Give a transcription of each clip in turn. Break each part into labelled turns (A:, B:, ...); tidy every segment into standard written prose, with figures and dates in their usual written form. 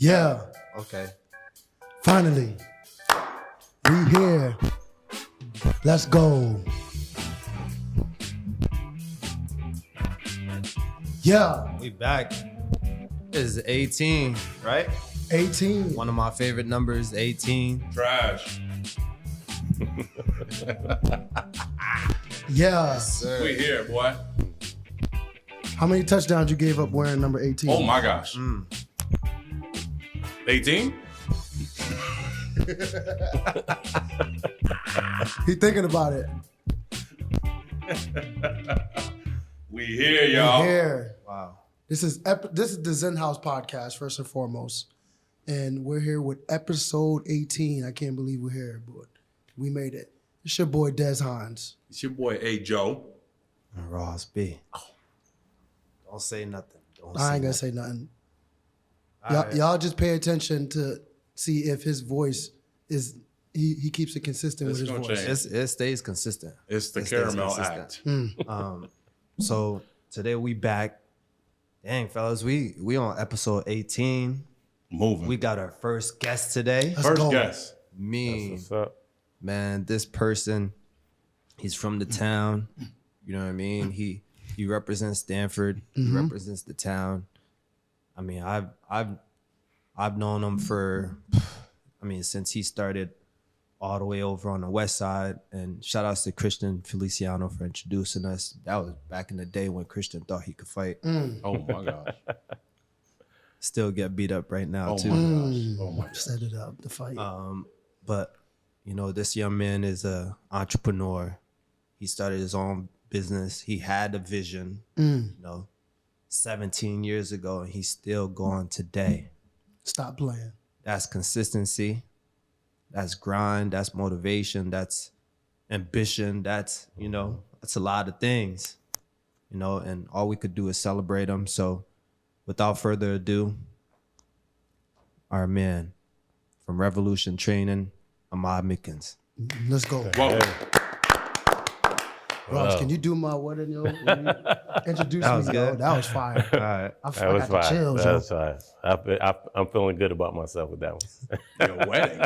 A: Yeah,
B: Okay.
A: finally. We here. Let's go. Yeah,
B: We back. This is 18, right?
A: 18.
B: One of my favorite numbers, 18.
C: Trash.
A: Yeah.
B: Sir.
C: We here, boy.
A: How many touchdowns you gave up wearing number 18?
C: Oh my gosh. 18?
A: He thinking about it.
C: We here, y'all.
A: We here.
B: Wow.
A: This is the XenHouse podcast, first and foremost. And we're here with episode 18. I can't believe we're here, but we made it. It's your boy, Des Hines.
C: It's your boy, A. Joe.
B: And Ross B. Don't say nothing.
A: I ain't gonna say nothing.
B: Alright.
A: Y'all just pay attention to see if his voice is, he keeps it consistent
C: It's
A: with his
C: gonna
A: voice.
C: change.
B: It stays consistent.
C: It's the
B: It stays
C: Caramel
B: consistent.
C: Act.
B: So today we back. Dang, fellas, we on episode 18.
C: Moving.
B: We got our first guest today.
A: Let's
C: First
A: go.
C: guess.
B: Me,
D: What's up?
B: man, this person, he's from the town. You know what I mean? He represents Stanford. He represents the town. I mean, I've known him for, since he started all the way over on the west side. And shout outs to Christian Feliciano for introducing us. That was back in the day when Christian thought he could fight.
C: Oh my gosh.
B: Still get beat up right now
C: Oh
B: too.
C: my gosh. Oh my gosh.
A: Set it up, the fight.
B: But you know, this young man is a entrepreneur. He started his own business. He had a vision, 17 years ago, and he's still going today.
A: Stop playing.
B: That's consistency. That's grind. That's motivation. That's ambition. That's a lot of things, and all we could do is celebrate him. So without further ado, our man from Revolution Training, Ahmad Mickens.
A: Let's go.
C: Whoa.
A: Ross, can you do my wedding, yo? When you introduce
B: That was
A: me, yo?
B: good.
A: That was fire.
B: All right.
A: I
D: That was
A: got the
D: fine.
A: chills,
D: That
A: yo.
D: was fine. I'm feeling good about myself with that one.
C: Your wedding.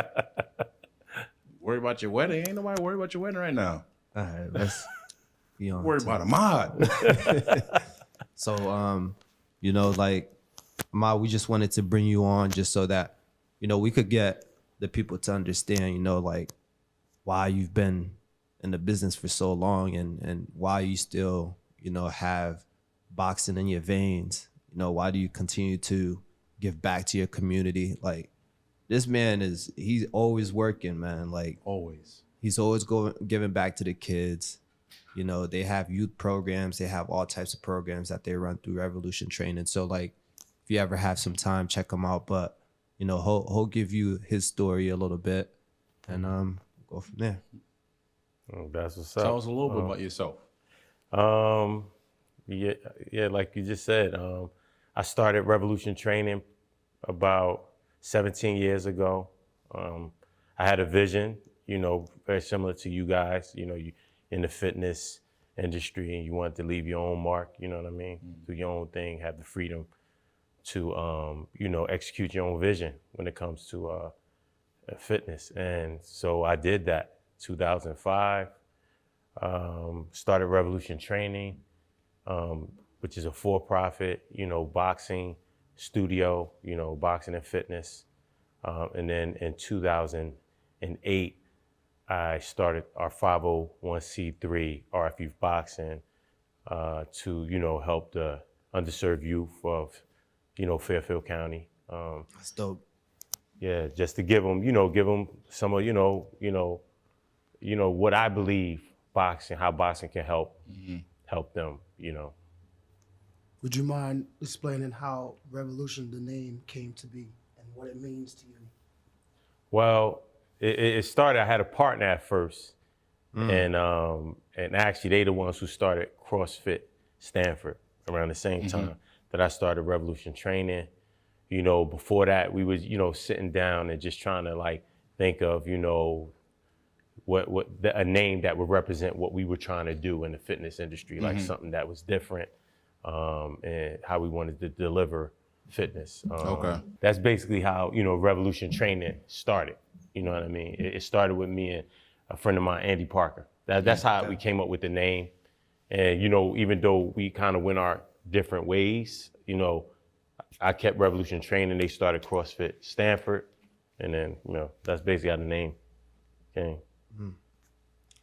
C: Worry about your wedding. Ain't nobody worried about your wedding right now.
B: All right. Let's be on.
C: Worry
B: to
C: about a mod.
B: So, Ahmad, we just wanted to bring you on just so that, we could get the people to understand, why you've been in the business for so long and why you still, have boxing in your veins. Why do you continue to give back to your community? Like, this man he's always working, man. Like,
C: Always.
B: he's always giving back to the kids. They have youth programs. They have all types of programs that they run through Revolution Training. So, like, if you ever have some time, check him out. But, he'll give you his story a little bit and go from there.
D: Oh, that's what's up.
C: Tell us a little bit about yourself.
D: Yeah, like you just said, I started Revolution Training about 17 years ago. I had a vision, very similar to you guys, you in the fitness industry and you wanted to leave your own mark, you know what I mean? Do your own thing, have the freedom to, execute your own vision when it comes to fitness. And so I did that. 2005, started Revolution Training, which is a for-profit, boxing studio, boxing and fitness. And then in 2008, I started our 501c3 RFU Boxing to, help the underserved youth of, Fairfield County.
B: That's dope.
D: Yeah, just to give them some of, what I believe how boxing can help them,
A: Would you mind explaining how Revolution, the name, came to be and what it means to you?
D: Well, it started, I had a partner at first, and actually they the ones who started CrossFit Stanford around the same time that I started Revolution Training. Before that, we was, sitting down and just trying to think of, a name that would represent what we were trying to do in the fitness industry, like something that was different, and how we wanted to deliver fitness.
C: Okay.
D: That's basically how, Revolution Training started. You know what I mean? It started with me and a friend of mine, Andy Parker. That's how we came up with the name. And, even though we kind of went our different ways, I kept Revolution Training. They started CrossFit Stanford. And then, that's basically how the name came.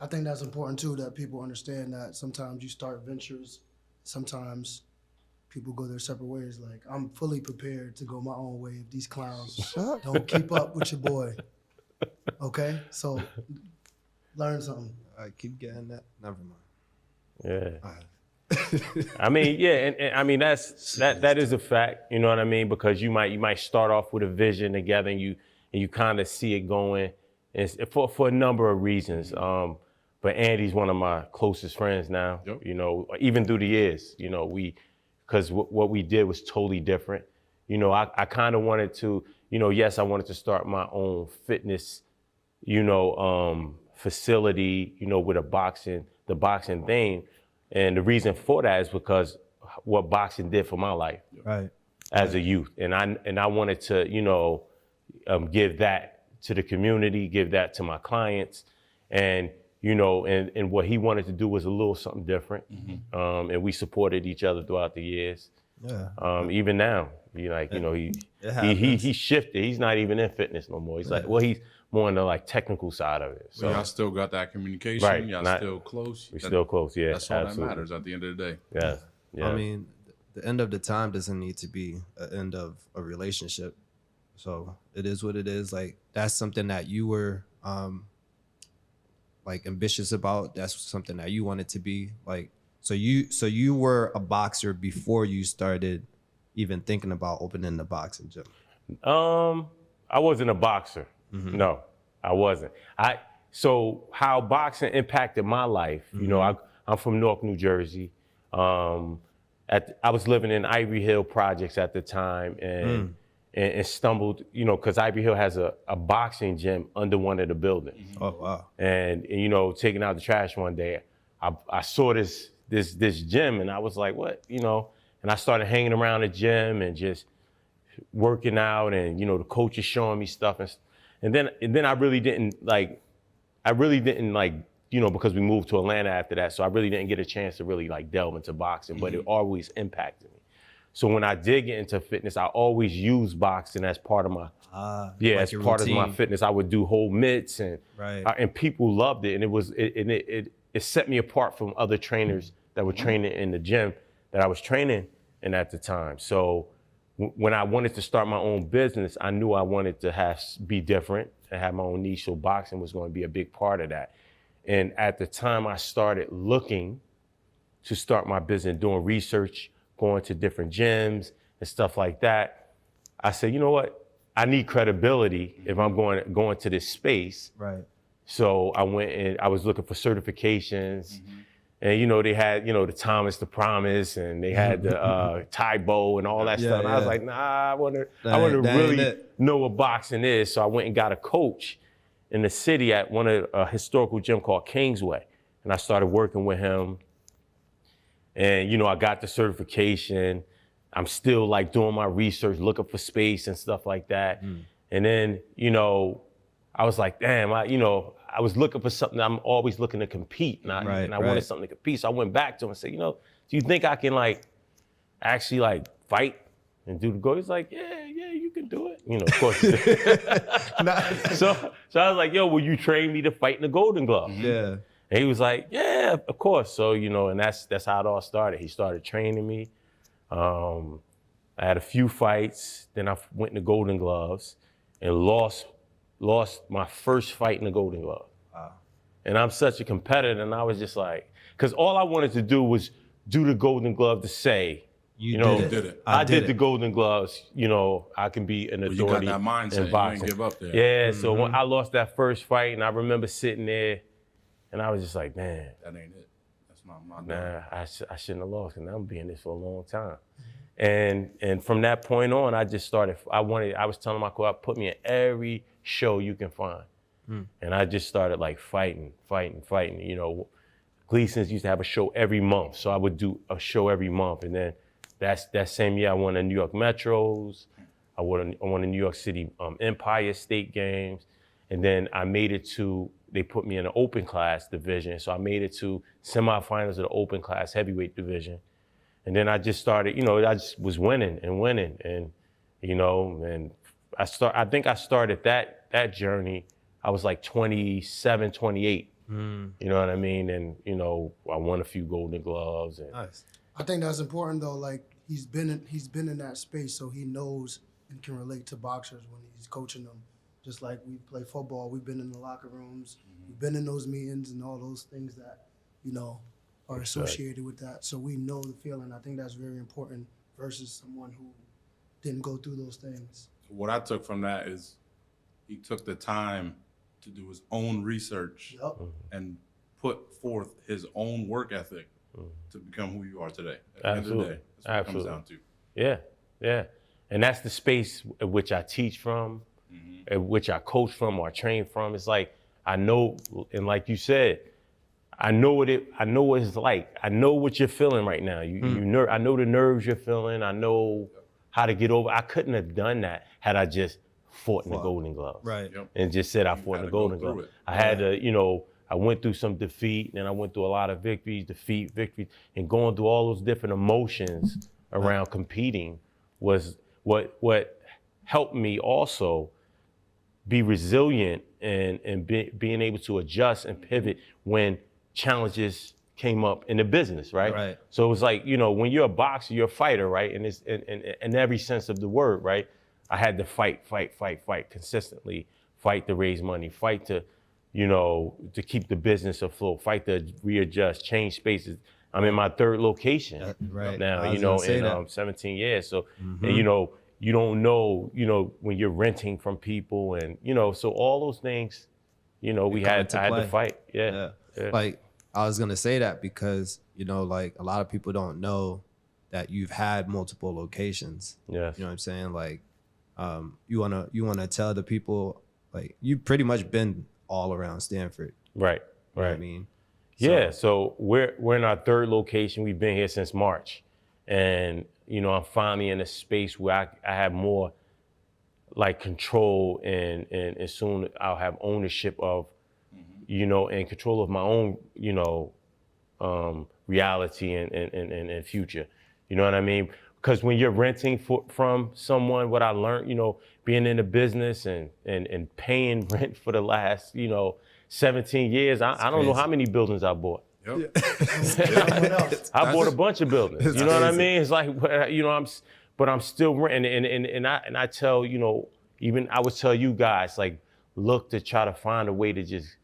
A: I think that's important too, that people understand that sometimes you start ventures, sometimes people go their separate ways. Like, I'm fully prepared to go my own way if these clowns don't keep up with your boy. Okay? So learn something.
B: I keep getting that. Never mind.
D: Yeah. I mean, yeah, and I mean that is a fact, you know what I mean? Because you might start off with a vision together and you kind of see it going, and for a number of reasons. But Andy's one of my closest friends now.
C: Yep.
D: Even through the years, because what we did was totally different. I kind of wanted to, yes, I wanted to start my own fitness, facility, with the boxing thing. And the reason for that is because what boxing did for my life as a youth. And I wanted to, give that to the community, give that to my clients. And, and what he wanted to do was a little something different. And we supported each other throughout the years.
B: Yeah.
D: Even now, he shifted. He's not even in fitness no more. He's he's more on the technical side of it. So
C: y'all still got that communication.
D: Right.
C: Y'all still close.
D: We're still close. Yeah,
C: That's all
D: absolutely.
C: that matters at the end of the day.
D: Yeah.
B: I mean, the end of the time doesn't need to be an end of a relationship. So it is what it is. Like, that's something that you were ambitious about. That's something that you wanted to be. Like, so you were a boxer before you started even thinking about opening the boxing gym.
D: I wasn't a boxer. No, I wasn't. So how boxing impacted my life, I'm from Newark, New Jersey. I was living in Ivory Hill projects at the time and stumbled, because Ivory Hill has a boxing gym under one of the buildings.
B: Oh, wow.
D: And taking out the trash one day, I saw this gym and I was like, what, and I started hanging around the gym and just working out, and the coach is showing me stuff, and then I really didn't because we moved to Atlanta after that, so I really didn't get a chance to really delve into boxing, but it always impacted me. So when I did get into fitness, I always used boxing as part of my as part of my fitness. I would do whole mitts and people loved it, and it set me apart from other trainers that were training in the gym that I was training in at the time. So when I wanted to start my own business, I knew I wanted to be different and have my own niche, so boxing was going to be a big part of that. And at the time I started looking to start my business, doing research, going to different gyms and stuff like that, I said, you know what? I need credibility if I'm going to this space.
B: Right.
D: So I went and I was looking for certifications. And they had, the Thomas the Promise, and they had the Taibo and all that stuff. And I was like, nah, I want to really know what boxing is. So I went and got a coach in the city at a historical gym called Kingsway. And I started working with him. And, I got the certification. I'm still doing my research, looking for space and stuff like that. And then, I was like, damn, I was looking for something. I'm always looking to compete, and I wanted something to compete. So I went back to him and said, do you think I can actually fight and do the goal? He's like, yeah, you can do it. Of course. So I was like, yo, will you train me to fight in the Golden Glove?
B: Yeah.
D: And he was like, yeah, of course. So, and that's how it all started. He started training me. I had a few fights. Then I went in the Golden Gloves and lost my first fight in the Golden Glove. Wow. And I'm such a competitor, and I was just like, because all I wanted to do was do the Golden Glove to say,
C: did it.
D: I did the Golden Gloves, I can be an authority.
C: You got that mindset,
D: in boxing.
C: You didn't give up there.
D: Yeah, so when I lost that first fight, and I remember sitting there, and I was just like, man.
C: That ain't it. That's my
D: Nah, I shouldn't have lost, and I'm being this for a long time. And from that point on, I just started, I was telling my coach, put me in every show you can find. And I just started fighting. Gleason's used to have a show every month. So I would do a show every month. And then that same year I won the New York Metros. I won the New York City Empire State Games. And then I made it to, they put me in the open class division. So I made it to semifinals of the open class heavyweight division. And then I just started, I just was winning. And, and I think I started that journey. I was like 27, 28. You know what I mean? And, I won a few Golden Gloves. And
B: Nice.
A: I think that's important though. Like he's been in that space, so he knows and can relate to boxers when he's coaching them. Just like we play football, we've been in the locker rooms, we've been in those meetings and all those things that, are associated with that. So we know the feeling. I think that's very important versus someone who didn't go through those things.
C: What I took from that is he took the time to do his own research
A: Yep.
C: and put forth his own work ethic to become who you are today. At the end of the day, that's what it comes down to.
D: Yeah. And that's the space at which I teach from, at which I coach from or train from. It's like, I know, and like you said, I know what it's like. I know what you're feeling right now. I know the nerves you're feeling. I know how to get over. I couldn't have done that had I just fought in the Golden Gloves.
B: Right.
C: Yep.
D: And just said I fought in the Golden Gloves. I had to, I went through some defeat, and I went through a lot of victories, and going through all those different emotions around competing was what helped me also be resilient and being able to adjust and pivot when challenges came up in the business, right?
B: Right.
D: So it was like, when you're a boxer, you're a fighter, right? And it's in every sense of the word, right? I had to fight consistently, fight to raise money, fight to, to keep the business afloat, fight to readjust, change spaces. I'm in my third location
B: right.
D: now,
B: I was gonna say that.
D: 17 years. So, and, you don't know, when you're renting from people and, so all those things, I had to fight. Yeah.
B: Like, I was gonna say that because, like a lot of people don't know that you've had multiple locations.
D: Yes.
B: You know what I'm saying? Like, you wanna tell the people, like, you've pretty much been all around Stanford.
D: Right.
B: You know what I mean?
D: Yeah, so we're in our third location. We've been here since March. And, I'm finally in a space where I have more like control and soon I'll have ownership of, and control of my own, reality and future. You know what I mean? Because when you're renting from someone, what I learned, being in the business and paying rent for the last, 17 years, I don't know how many buildings I bought.
C: Yep.
D: I bought a bunch of buildings. You know what I mean? It's like, I'm still renting, and I tell, even I would tell you guys, like, look to try to find a way to just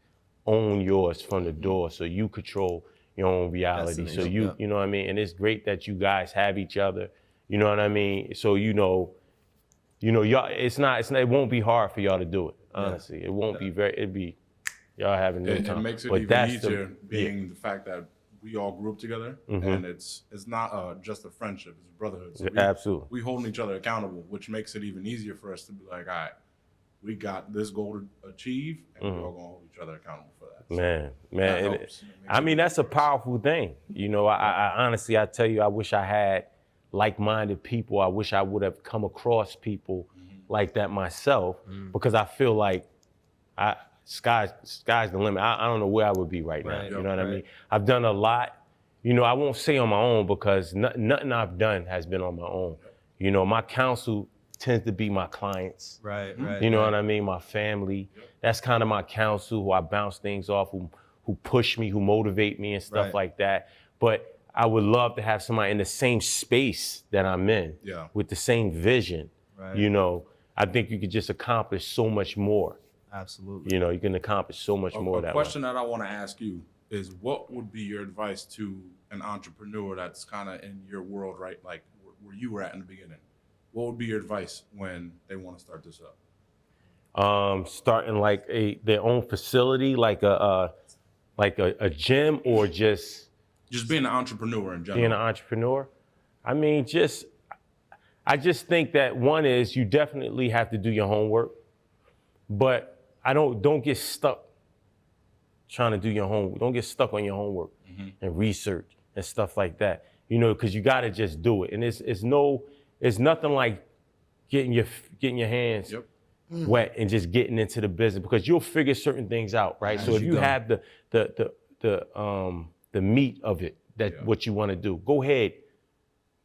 D: own yours from the door, so you control your own reality. So you know what I mean? And it's great that you guys have each other. You know what I mean? So y'all, it won't be hard for y'all to do it. Honestly, it won't be it'd be y'all having no time.
C: It makes it
D: But
C: even easier being the fact that we all grew up together, and it's not just a friendship; it's a brotherhood. So
D: Absolutely.
C: we holding each other accountable, which makes it even easier for us to be like, all right, we got this goal to achieve, and we're all gonna hold each other accountable for that.
D: Man,
C: that
D: and
C: helps.
D: I mean, that's a powerful thing. I honestly, I tell you, I wish I had like-minded people. I wish I would have come across people like that myself, because I feel like sky's the limit. I don't know where I would be right now.
B: Right.
D: You know what I mean? I've done a lot. I won't say on my own, because nothing I've done has been on my own. My counsel tends to be my clients.
B: Right.
D: You know what I mean? My family. That's kind of my counsel, who I bounce things off, who push me, who motivate me and stuff like that. But I would love to have somebody in the same space that I'm in, with the same vision.
B: Right.
D: I think you could just accomplish so much more.
B: Absolutely.
D: You can accomplish so much more that way.
C: A question that I want to ask you is, what would be your advice to an entrepreneur that's kind of in your world, right? Like where you were at in the beginning. What would be your advice when they want to start this up?
D: Starting like their own facility, like a gym, or just
C: being an entrepreneur in general.
D: Being an entrepreneur. I mean, I just think that one is, you definitely have to do your homework, but don't get stuck trying to do your homework. Don't get stuck on your homework and research and stuff like that. you know, because you got to just do it. And it's nothing like getting your hands wet and just getting into the business, because you'll figure certain things out, right? So if you have the meat of it, that what you want to do, go ahead,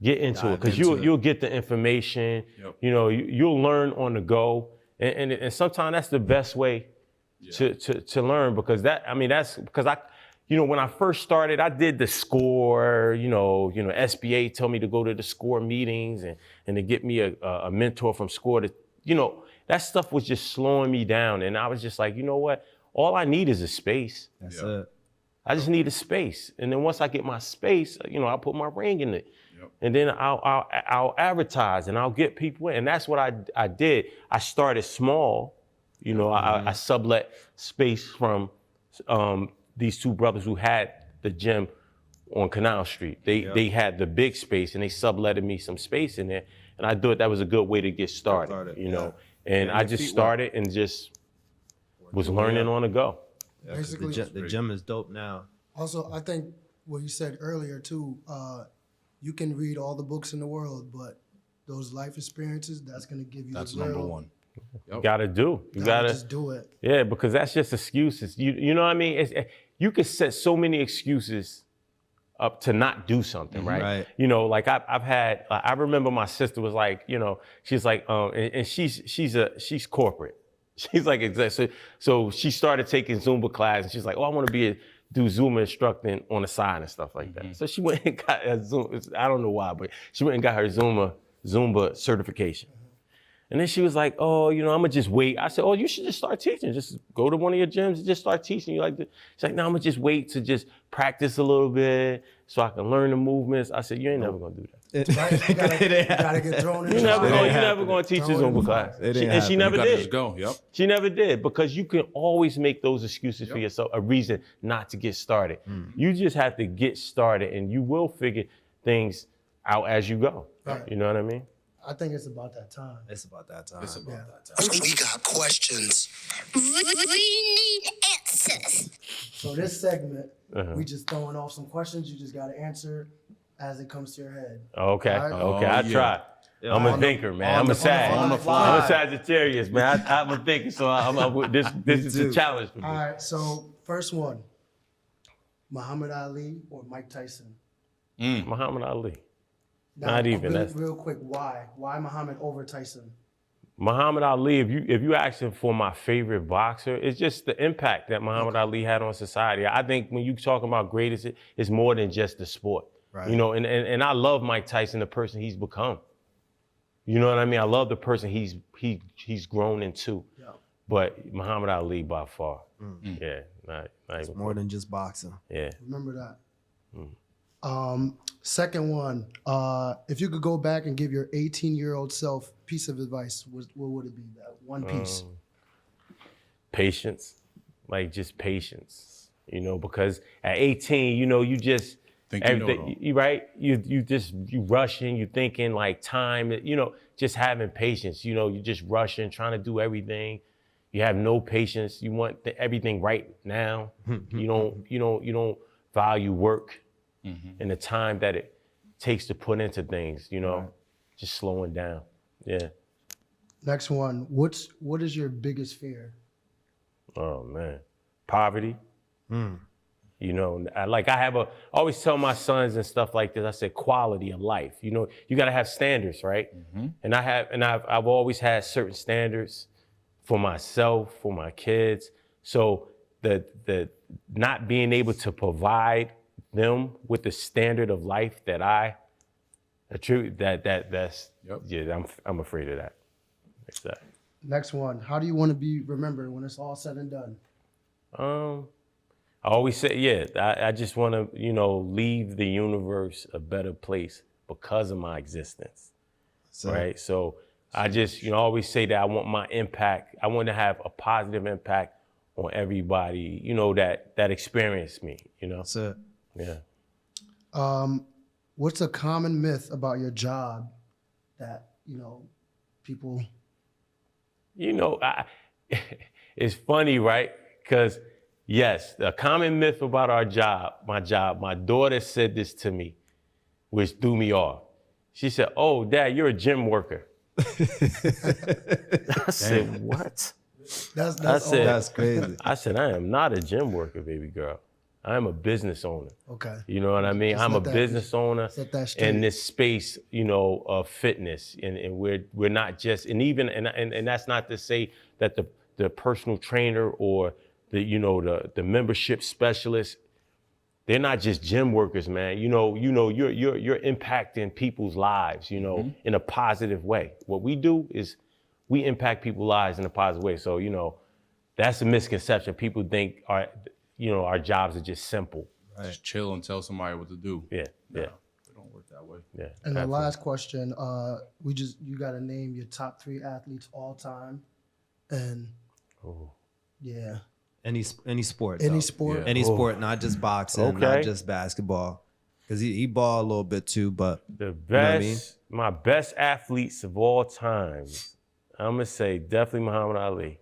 D: get into it, because you'll get the information. You know, you'll learn on the go, and sometimes that's the best way to learn, because that's because you know, when I first started, I did the SCORE, you know, SBA told me to go to the SCORE meetings and to get me a mentor from SCORE to, you know, that stuff was just slowing me down. And I was just like, you know what? All I need is a space.
B: That's it.
D: I just need a space. And then once I get my space, you know, I'll put my ring in it. And then I'll advertise and I'll get people in. And that's what I did. I started small. You know, I sublet space from these two brothers who had the gym on Canal Street. They had the big space and they subletted me some space in there. And I thought that was a good way to get started, you know. And I just started and just was learning on the go.
B: Yeah, basically, the gym is dope now.
A: Also, I think what you said earlier too, you can read all the books in the world, but those life experiences, that's gonna give you
C: That's
A: the real,
C: number one.
D: You gotta
A: just do it.
D: Yeah, because that's just excuses. You know what I mean? You could set so many excuses up to not do something, right? You know, like I've had. I remember my sister was like, you know, she's like, and she's corporate. She's like so she started taking Zumba class, and she's like, oh, I want to do Zumba instructing on the side and stuff like that. So she went and got a Zumba. I don't know why, but she went and got her Zumba certification. And then she was like, oh, you know, I'm gonna just wait. I said, oh, you should just start teaching. Just go to one of your gyms and just start teaching. You like this? She's like, no, I'm gonna just wait to just practice a little bit so I can learn the movements. I said, you ain't never gonna do that.
A: Right? You gotta get thrown in.
D: You're never gonna teach this Zumba class. And she never did.
C: Just go. Yep.
D: She never did, because you can always make those excuses for yourself, a reason not to get started. You just have to get started, and you will figure things out as you go.
A: Right.
D: You know what I mean?
A: I think it's about that time.
B: It's about that time.
C: It's about that time.
E: We got questions.
F: We need answers.
A: So this segment, we just throwing off some questions. You just gotta answer as it comes to your head.
D: Okay,
A: All right?
D: okay, I try.
B: Yeah.
D: I'm a thinker, man. I'm a Sagittarius, man. I'm a thinker, so this is a challenge for me.
A: All right, so first one, Muhammad Ali or Mike Tyson?
D: Muhammad Ali.
A: Now,
D: Not even.
A: Real quick, why? Why Muhammad over Tyson?
D: Muhammad Ali, if you asking for my favorite boxer, it's just the impact that Muhammad Ali had on society. I think when you talking about greatest, it's more than just the sport.
B: Right.
D: You know, and I love Mike Tyson, the person he's become. You know what I mean? I love the person he's grown into.
A: Yeah.
D: But Muhammad Ali by far. Yeah, not
B: It's
D: even.
B: more than just boxing.
D: Yeah.
A: Remember that. Second one, if you could go back and give your 18-year-old self piece of advice, what would it be? That one piece?
D: Patience, like just patience, you know, because at 18, you know, you just,
C: Think you know it all.
D: you rushing, you thinking like time, you know, just having patience, you know, you just rushing, trying to do everything. You have no patience. You want everything right now. You don't value work and the time that it takes to put into things, you know, just slowing down. Yeah.
A: Next one, what is your biggest fear?
D: Oh man, poverty. You know, I always tell my sons and stuff like this. I said quality of life. You know, you got to have standards, right? And I've always had certain standards for myself, for my kids. So the not being able to provide them with the standard of life that I attribute, that's I'm afraid of that. Exactly.
A: Next one, how do you want to be remembered when it's all said and done?
D: I always say, I just want to, you know, leave the universe a better place because of my existence, right? So I just, you know, always say that I want my impact, I want to have a positive impact on everybody, you know, that experienced me, you know?
B: That's it.
D: Yeah.
A: What's a common myth about your job that, you know, people...
D: You know, it's funny, right? Because yes, a common myth about my daughter said this to me which threw me off. She said, "Oh, Dad, you're a gym worker." I said, "What?"
B: That's crazy.
D: I said, "I am not a gym worker, baby girl. I am a business owner."
A: Okay.
D: You know what I mean?
A: Just
D: I'm a
A: let that-
D: business owner
A: set that straight.
D: in this space, of fitness, and we're not just, and that's not to say that the personal trainer or the membership specialist, they're not just gym workers, man. You're impacting people's lives, in a positive way. What we do is we impact people's lives in a positive way. So, that's a misconception. People think our jobs are just simple.
C: Just chill and tell somebody what to do.
D: Yeah.
C: They don't work that way.
D: Yeah.
A: And the
D: absolutely.
A: last question, you got to name your top 3 athletes all time, and yeah,
B: Any sport.
A: any
B: though.
A: sport.
C: Yeah.
B: Any sport, not just boxing,
D: Okay.
B: not just basketball. Because he ball a little bit too, but
D: The best,
B: what I mean?
D: my best athletes of all time, I'm gonna say definitely Muhammad Ali.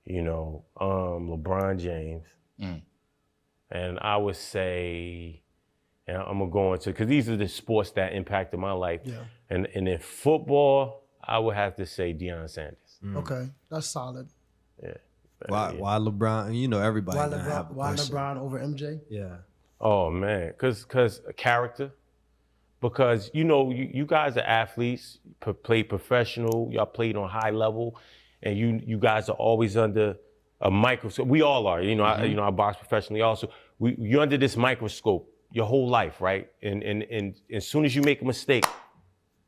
D: LeBron James, and I would say, and I'm gonna go into because these are the sports that impacted my life.
A: Yeah.
D: And in football, I would have to say Deion Sanders.
A: Okay, that's solid.
D: Yeah.
B: why LeBron? Everybody
A: Why
B: gonna have a
A: why
B: question.
A: LeBron over MJ?
B: Yeah.
D: Oh man, cause a character. Because you guys are athletes, play professional, y'all played on high level, and you guys are always under a microscope. We all are, I box professionally also. You're under this microscope your whole life, right? And as soon as you make a mistake,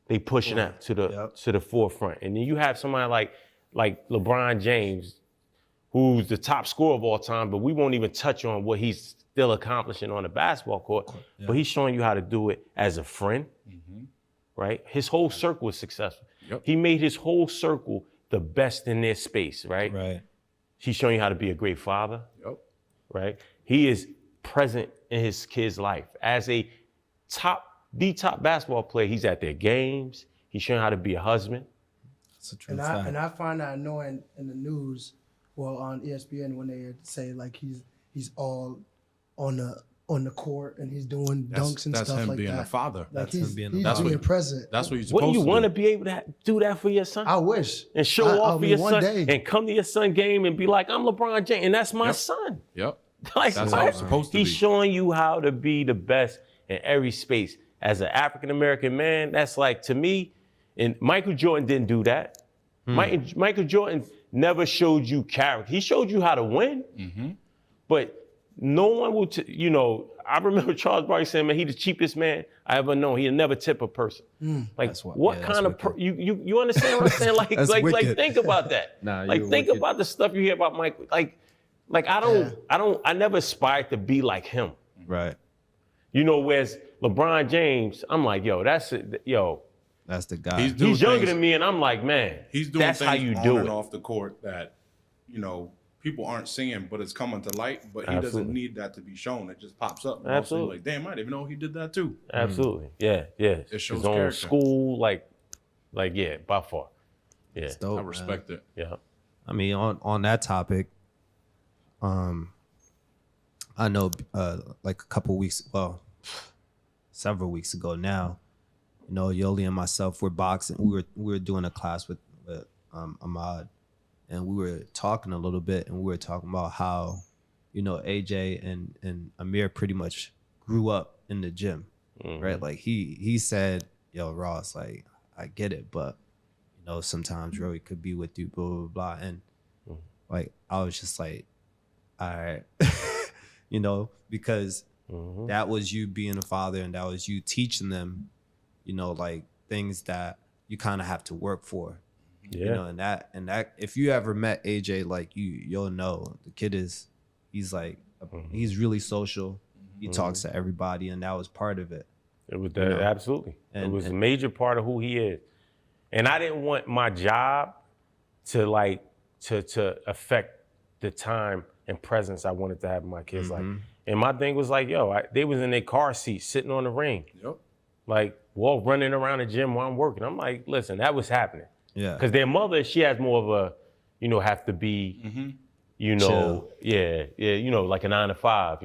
D: they pushing that to the forefront. And then you have somebody like LeBron James, who's the top scorer of all time, but we won't even touch on what he's still accomplishing on the basketball court. Yeah. But he's showing you how to do it as a friend, right? His whole circle is successful.
C: Yep.
D: He made his whole circle the best in their space, right?
B: Right.
D: He's showing you how to be a great father,
C: Yep.
D: right? He is present in his kid's life. As the top basketball player, he's at their games. He's showing how to be a husband.
B: That's a true
A: And
B: fact.
A: I find that annoying in the news, well, on ESPN when they say like he's all on the court and he's doing dunks and
C: That's
A: stuff
C: him
A: like
C: being
A: that.
C: a father.
A: Like
B: That's him
A: he's
B: being a
A: being
B: father.
A: present.
C: That's what you're supposed
D: Wouldn't you
C: to
D: want to
C: do.
D: be able to do that for your son?
A: I wish.
D: And show off for your
A: one
D: son
A: day.
D: and come to your son game and be like, I'm LeBron James and that's my son.
C: Yep.
D: Like,
C: That's how it's supposed to
D: He's
C: be.
D: showing you how to be the best in every space. As an African-American man, that's like, to me, and Michael Jordan didn't do that. Michael Jordan never showed you character. He showed you how to win, but no one will, I remember Charles Barkley saying, man, he's the cheapest man I ever known. He'll never tip a person. Like,
B: That's what-
D: what
B: yeah,
D: kind
B: that's
D: of, you understand what I'm saying? Like,
B: That's
D: like
B: wicked.
D: think about that.
B: Nah,
D: like,
B: you're
D: think
B: wicked.
D: about the stuff you hear about Michael. Like I never aspired to be like him.
B: Right.
D: Whereas LeBron James, I'm like,
B: That's the guy.
C: He's doing
D: he's younger
C: things-
D: than me, and I'm like, man,
C: He's doing
D: that's
C: things
D: how you
C: on
D: do
C: and
D: it.
C: off the court that, people aren't seeing, but it's coming to light. But he doesn't
D: Absolutely.
C: need that to be shown. It just pops up. And
D: Absolutely.
C: Like, damn, I didn't even know he did that too.
D: Absolutely, yeah.
C: It
D: His
C: shows
D: own
C: character.
D: school, yeah, by far, yeah,
B: It's dope,
C: I
B: man.
C: respect it.
D: yeah.
B: I mean, on that topic, I know like several weeks ago now, Yoli and myself were boxing. We were doing a class with Ahmad, and we were talking a little bit, and we were talking about how, AJ and Amir pretty much grew up in the gym, right? Like he said, yo, Ross, like, I get it, but sometimes Roy could be with you, blah, blah, blah. And like, I was just like, all right, because that was you being a father, and that was you teaching them, like things that you kind of have to work for.
D: Yeah.
B: And that if you ever met AJ, like you'll know the kid he's like, he's really social. He talks to everybody, and that was part of it.
D: It was that, absolutely. It was a major part of who he is. And I didn't want my job to affect the time and presence I wanted to have in my kids' life. And my thing was like, they was in their car seat sitting on the ring,
C: Yep.
D: like running around the gym while I'm working. I'm like, listen, that was happening.
B: Yeah.
D: Because their mother, she has more of a, have to be,
B: Chill.
D: like a 9 to 5,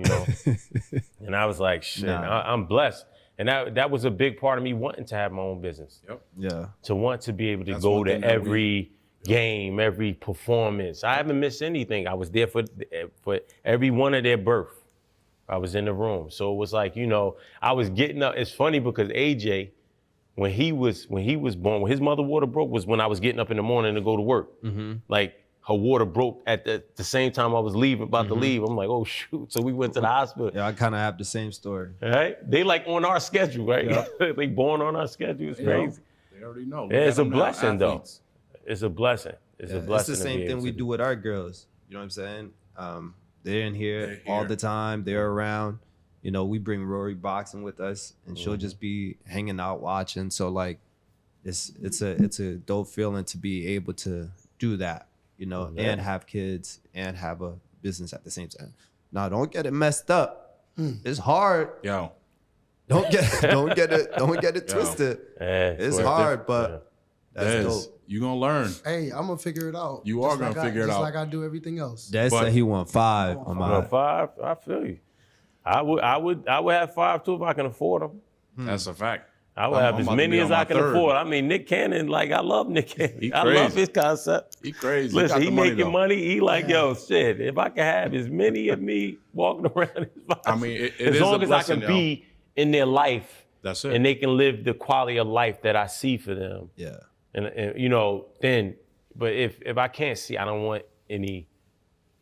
D: And I was like, shit,
B: Nah.
D: I'm blessed. And that was a big part of me wanting to have my own business.
C: Yep.
B: Yeah.
D: To want to be able to
C: That's
D: go
C: one
D: to
C: thing that
D: every game, every performance. I haven't missed anything. I was there for every one of their birth. I was in the room. So it was like, you know, I was getting up. It's funny because AJ, when he was born, when his mother water broke was when I was getting up in the morning to go to work. Like her water broke at the same time I was about to leave. I'm like, oh shoot. So we went to the hospital.
B: Yeah, I kind of have the same story.
D: Right? They like on our schedule, right?
B: Yeah.
D: They born on our schedule. It's crazy.
C: They already know.
D: Yeah, it's a
C: Look at them now,
D: blessing though.
C: athletes.
D: It's a blessing. It's a
B: Yeah,
D: blessing.
B: it's the
D: to be
B: same thing
D: able
B: we
D: to
B: do with our girls. You know what I'm saying? They're in here
C: They're
B: all
C: here.
B: the time. They're around. You know, we bring Rory boxing with us, and she'll just be hanging out watching. So like, it's a dope feeling to be able to do that. You know,
D: Yeah.
B: and have kids and have a business at the same time. Now, don't get it messed up. It's hard.
C: Yo,
B: Don't get it
C: Yo.
B: twisted.
D: Yeah,
B: It's
D: worth it.
B: hard, but that's
C: Des,
B: dope.
C: you gonna learn.
A: Hey, I'm gonna figure it out.
C: You
A: Just
C: are gonna figure it
A: just
C: out.
A: like I do everything else.
B: Dad
C: But-
B: said he want 5 on
D: Yeah.
B: my.
D: 5, I feel you. I would have 5 too if I can afford them.
C: That's a fact.
D: I would
C: I'm
D: have as
C: about to
D: many
C: be
D: as
C: on
D: I
C: my
D: can
C: third.
D: afford. I mean, Nick Cannon, like I love Nick Cannon.
C: He
D: I love
C: crazy.
D: his concept.
C: He crazy.
D: Listen,
C: got
D: he
C: the money,
D: making
C: though.
D: money. He like, yo, shit. If I can have as many of me walking around,
C: I mean, it
D: as
C: is a
D: long as I
C: blessing,
D: can
C: yo.
D: be in their life,
C: That's it.
D: and they can live the quality of life that I see for them.
B: Yeah.
D: And you know, then, but if I can't see, I don't want any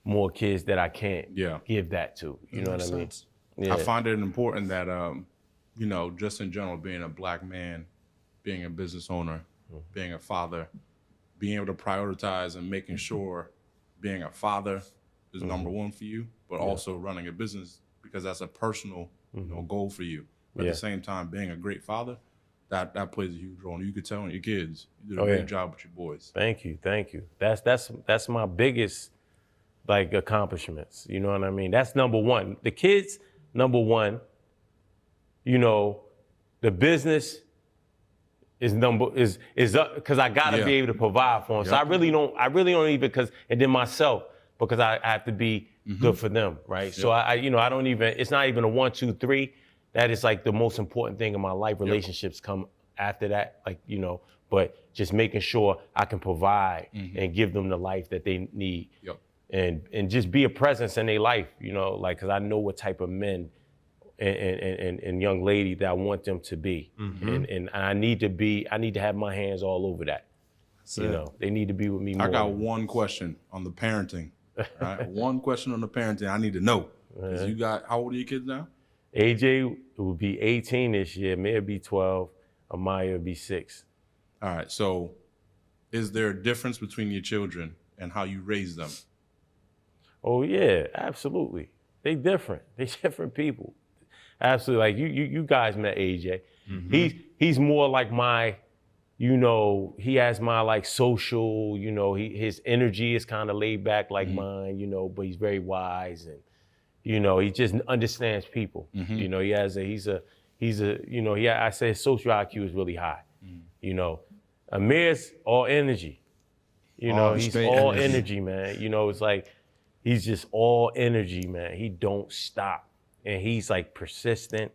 D: more kids that I can't
C: Yeah.
D: give that to. You know what I
A: Makes
D: mean?
A: sense.
D: Yeah.
C: I find it important that, you know, just in general, being a black man, being a business owner, being a father, being able to prioritize and making sure being a father is number one for you, but also running a business because that's a personal you know, goal for you. But
D: Yeah.
C: at the same time, being a great father, that plays a huge role. And you could tell in your kids, you did a
D: Oh,
C: great
D: yeah.
C: job with your boys.
D: Thank you. That's my biggest like accomplishments. You know what I mean? That's number one. The kids, number one. You know, the business is up because I gotta
C: Yeah.
D: be able to provide for them. So
C: Yep.
D: I really don't even and then myself because I have to be good for them, right? So I I don't even. It's not even a 1, 2, 3. That is like the most important thing in my life. Relationships come after that, like but just making sure I can provide and give them the life that they need,
C: Yep.
D: and just be a presence in their life, like because I know what type of men and young lady that I want them to be, and I need to have my hands all over that. They need to be with me more.
C: I got one question on the parenting. All right? One question on the parenting I need to know. 'Cause you got, how old are your kids now?
D: AJ will be 18 this year. Maya will be 12. Amaya will be 6.
C: All right. So is there a difference between your children and how you raise them?
D: Oh yeah, absolutely. They different. They different people. Absolutely. Like you guys met AJ. He's more like my, he has my like social, his energy is kind of laid back like mine, but he's very wise and he just understands people. I say his social IQ is really high. Amir's all energy. He's
B: straight
D: all
B: energy.
D: energy, man. It's like he's just all energy, man. He don't stop. And he's like persistent.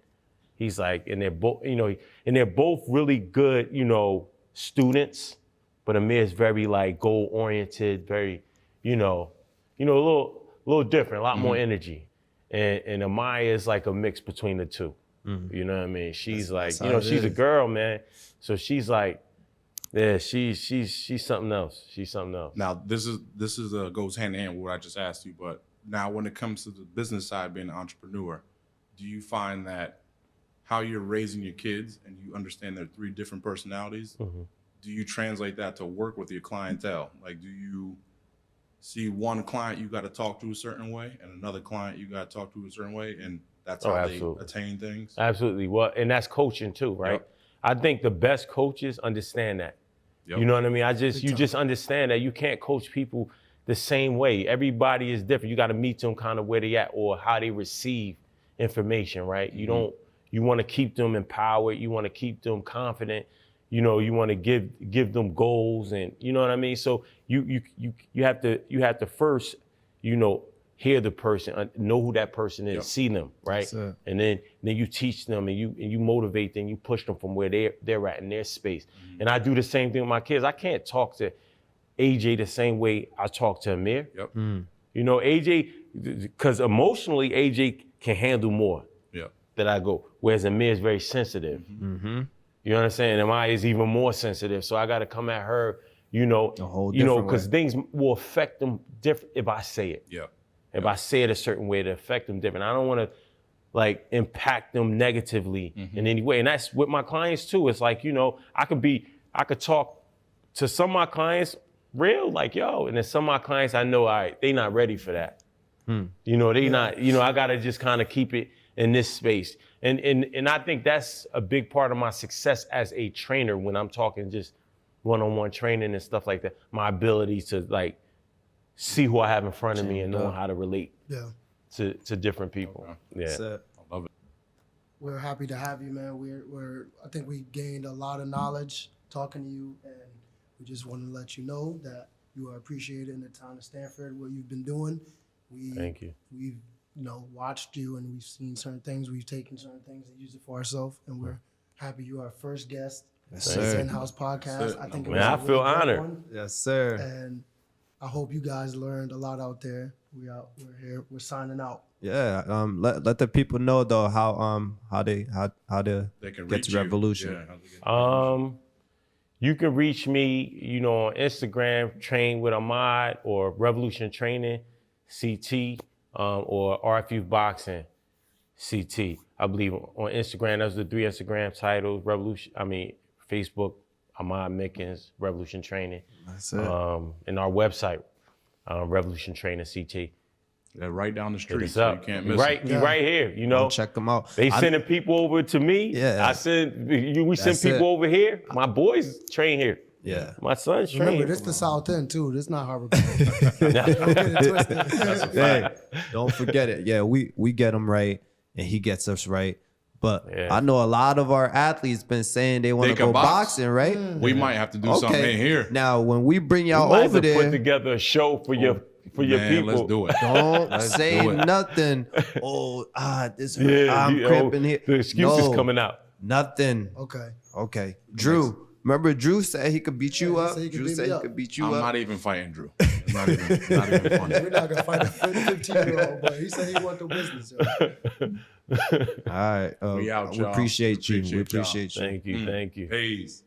D: He's like, and they're both, and they're both really good, students. But Amir's very like goal oriented, very, a little different, a lot more energy. And Amaya is like a mix between the two. You know what I mean? She's
B: that's
D: like,
B: how it
D: she's a
B: is.
D: girl, man. So she's like, yeah, she's something else. She's something else.
C: Now, this goes hand in hand with what I just asked you, but now when it comes to the business side, being an entrepreneur, do you find that how you're raising your kids and you understand their 3 different personalities, do you translate that to work with your clientele? Like, do you see one client you got to talk to a certain way and another client you got to talk to a certain way, and that's how they
D: absolutely.
C: attain things?
D: Absolutely. Well, and that's coaching too, right?
C: Yep.
D: I think the best coaches understand that.
C: Yep.
D: You know what I mean? You
A: time.
D: just understand that you can't coach people the same way. Everybody is different. You got to meet them kind of where they at or how they receive information, right? You want to keep them empowered. You want to keep them confident. You want to give them goals, and you know what I mean? So you have to first, hear the person, know who that person is,
C: Yep.
D: see them, right?
B: That's it.
D: And then you teach them and you motivate them, you push them from where they're at in their space. And I do the same thing with my kids. I can't talk to AJ the same way I talk to Amir.
C: Yep.
D: You know, AJ, because emotionally AJ can handle more
C: Yep.
D: that I go, whereas Amir is very sensitive. You understand? And Amaya is even more sensitive, so I got to come at her, you know,
B: A whole
D: you know,
B: different
D: because
B: way.
D: things will affect them different if I say it.
C: Yep.
D: If I say it a certain way, to affect them different. I don't want to like impact them negatively in any way. And that's with my clients too. It's like, you know, I could talk to some of my clients real, like, yo, and then some of my clients I know, all right, they not ready for that. You know, they not, you know, I gotta just kind of keep it in this space. And I think that's a big part of my success as a trainer when I'm talking just one-on-one training and stuff like that. My ability to like see who I have in front of me and knowing how to relate
A: Yeah.
D: to different people. Yeah.
B: That's it.
C: I love it.
A: We're happy to have you, man. I think we gained a lot of knowledge talking to you, and we just want to let you know that you are appreciated in the town of Stanford, what you've been doing.
D: Thank you.
A: We've watched you, and we've seen certain things. We've taken certain things and used it for ourselves, and we're happy you are our first guest
B: Yes,
A: on the
B: sir.
A: XenHouse podcast. I think it
D: Man,
A: was a
D: I feel
A: really great
D: honored.
A: one,
B: Yes, sir.
A: and I hope you guys learned a lot out there. We're here. We're signing out.
B: Yeah. Let the people know though how to
C: They can
B: get
C: reach
B: to
C: you.
B: Revolution.
C: Yeah, how they get to
D: You can reach me, you know, on Instagram, Train with Ahmad, or Revolution Training, CT, or RF Boxing, CT. I believe on Instagram, those are the 3 Instagram titles. Facebook, Ahmad Mickens, Revolution Training.
B: That's it.
D: And our website, Revolution Training, CT.
C: They're right down the
D: Hit
C: street,
D: us
C: so
D: up.
C: you can't
D: We
C: miss
D: right,
C: it.
D: we right here, you know.
B: Check them out.
D: They sending people over to me.
B: Yeah.
D: We send
B: That's
D: people
B: it.
D: over here. My boys train here.
B: Yeah.
D: My son's train.
A: Remember, this the South End too. This not Harbor Bay. Don't get it twisted.
B: Hey, don't forget it. Yeah, we get him right, and he gets us right. But
D: Yeah.
B: I know a lot of our athletes been saying they want
C: They
B: to
C: can
B: go
C: box.
B: boxing, right?
C: We might have to do something in here.
B: Now, when we bring
D: We
B: y'all
D: might
B: over
D: have to put
B: there,
D: together a show for your
C: Man,
D: people.
C: let's do it.
B: don't say
C: do it.
B: nothing. Oh, this hurt.
D: Yeah,
B: I'm cramping here.
D: The excuses
B: No,
D: coming out.
B: Nothing.
A: Okay.
B: Okay. Drew, remember Drew said he could beat you
A: Yeah, he
B: up?
A: said he could
B: Drew
A: beat
B: said
A: me
B: he
A: up.
B: could beat you
C: I'm
B: up.
C: not even fighting Drew. It's not even funny.
A: We're not gonna fight a 15-year-old, but he said he want the business. Yo.
B: All right.
C: We out,
B: we
C: y'all.
B: appreciate you. We
C: Appreciate y'all.
B: appreciate you.
D: Thank you. Thank you.
C: Peace.